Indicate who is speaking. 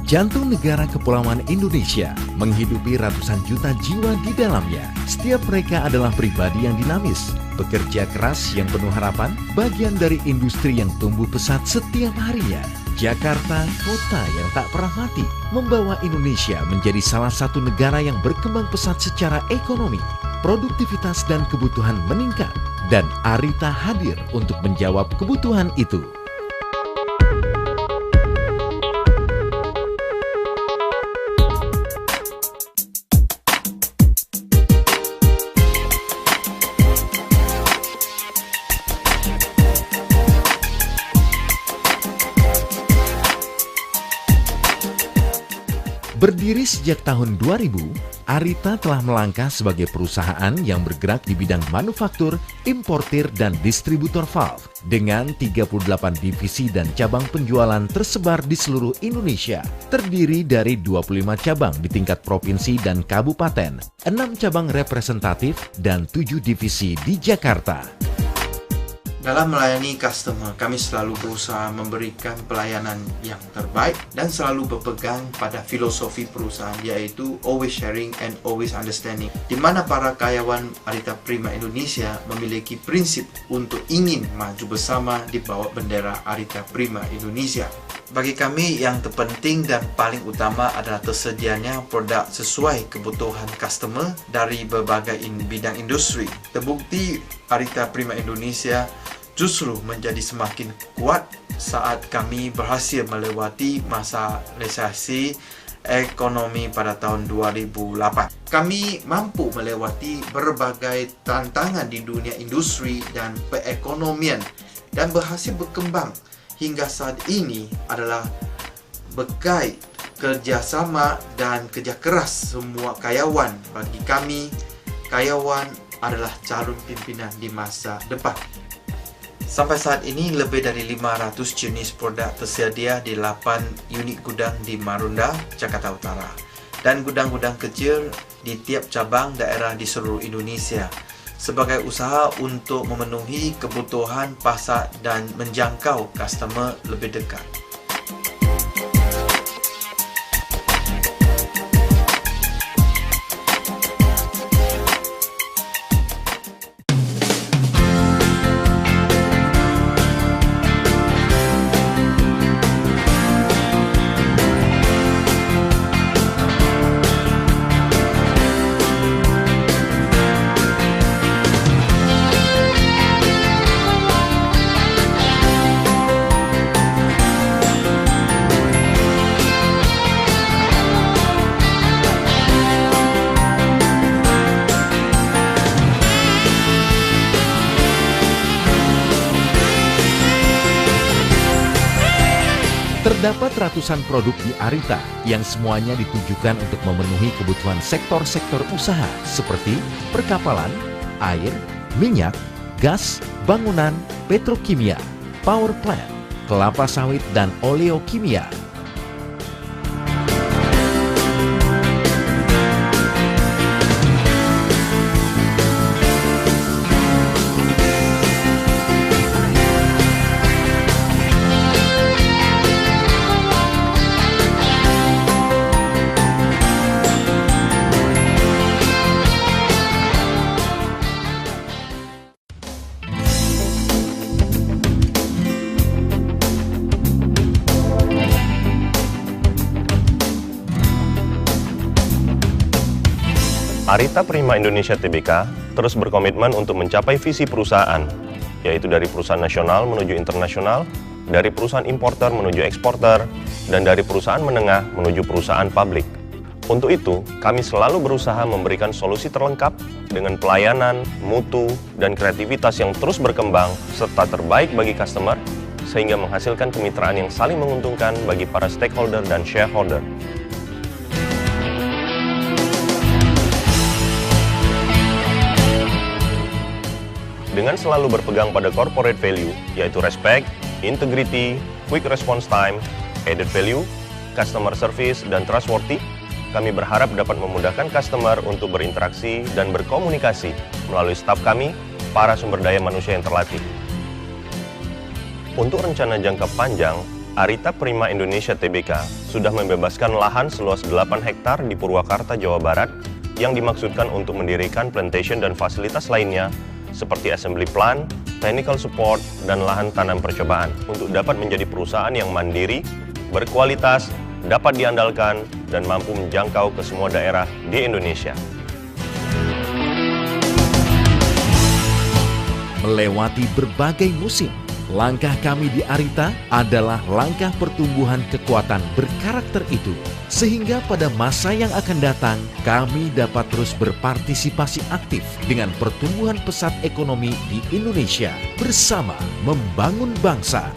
Speaker 1: Jantung negara kepulauan Indonesia menghidupi ratusan juta jiwa di dalamnya. Setiap mereka adalah pribadi yang dinamis, bekerja keras yang penuh harapan, bagian dari industri yang tumbuh pesat setiap harinya. Jakarta, kota yang tak pernah mati, membawa Indonesia menjadi salah satu negara yang berkembang pesat secara ekonomi. Produktivitas dan kebutuhan meningkat, dan Arita hadir untuk menjawab kebutuhan itu. Berdiri sejak tahun 2000, Arita telah melangkah sebagai perusahaan yang bergerak di bidang manufaktur, importir, dan distributor valve. Dengan 38 divisi dan cabang penjualan tersebar di seluruh Indonesia, terdiri dari 25 cabang di tingkat provinsi dan kabupaten, 6 cabang representatif, dan 7 divisi di Jakarta.
Speaker 2: Dalam melayani customer, kami selalu berusaha memberikan pelayanan yang terbaik dan selalu berpegang pada filosofi perusahaan, yaitu always sharing and always understanding, di mana para karyawan Arita Prima Indonesia memiliki prinsip untuk ingin maju bersama di bawah bendera Arita Prima Indonesia. Bagi kami, yang terpenting dan paling utama adalah tersedianya produk sesuai kebutuhan customer dari berbagai bidang industri. Terbukti Arita Prima Indonesia justru menjadi semakin kuat saat kami berhasil melewati masa resesi ekonomi pada tahun 2008. Kami mampu melewati berbagai tantangan di dunia industri dan perekonomian dan berhasil berkembang hingga saat ini adalah berkat kerjasama dan kerja keras semua karyawan. Bagi kami, karyawan adalah calon pimpinan di masa depan. Sampai saat ini, lebih dari 500 jenis produk tersedia di 8 unit gudang di Marunda, Jakarta Utara, dan gudang-gudang kecil di tiap cabang daerah di seluruh Indonesia, sebagai usaha untuk memenuhi kebutuhan pasar dan menjangkau customer lebih dekat.
Speaker 1: Terdapat ratusan produk di Arita yang semuanya ditujukan untuk memenuhi kebutuhan sektor-sektor usaha seperti perkapalan, air, minyak, gas, bangunan, petrokimia, power plant, kelapa sawit, dan oleokimia.
Speaker 3: Arita Prima Indonesia Tbk terus berkomitmen untuk mencapai visi perusahaan, yaitu dari perusahaan nasional menuju internasional, dari perusahaan importer menuju eksporter, dan dari perusahaan menengah menuju perusahaan publik. Untuk itu, kami selalu berusaha memberikan solusi terlengkap dengan pelayanan, mutu, dan kreativitas yang terus berkembang serta terbaik bagi customer, sehingga menghasilkan kemitraan yang saling menguntungkan bagi para stakeholder dan shareholder. Dengan selalu berpegang pada corporate value, yaitu respect, integrity, quick response time, added value, customer service, dan trustworthy, kami berharap dapat memudahkan customer untuk berinteraksi dan berkomunikasi melalui staf kami, para sumber daya manusia yang terlatih. Untuk rencana jangka panjang, Arita Prima Indonesia Tbk sudah membebaskan lahan seluas 8 hektar di Purwakarta, Jawa Barat yang dimaksudkan untuk mendirikan plantation dan fasilitas lainnya seperti assembly plant, technical support, dan lahan tanam percobaan untuk dapat menjadi perusahaan yang mandiri, berkualitas, dapat diandalkan, dan mampu menjangkau ke semua daerah di Indonesia.
Speaker 1: Melewati berbagai musim, langkah kami di Arita adalah langkah pertumbuhan kekuatan berkarakter itu. Sehingga pada masa yang akan datang, kami dapat terus berpartisipasi aktif dengan pertumbuhan pesat ekonomi di Indonesia bersama membangun bangsa.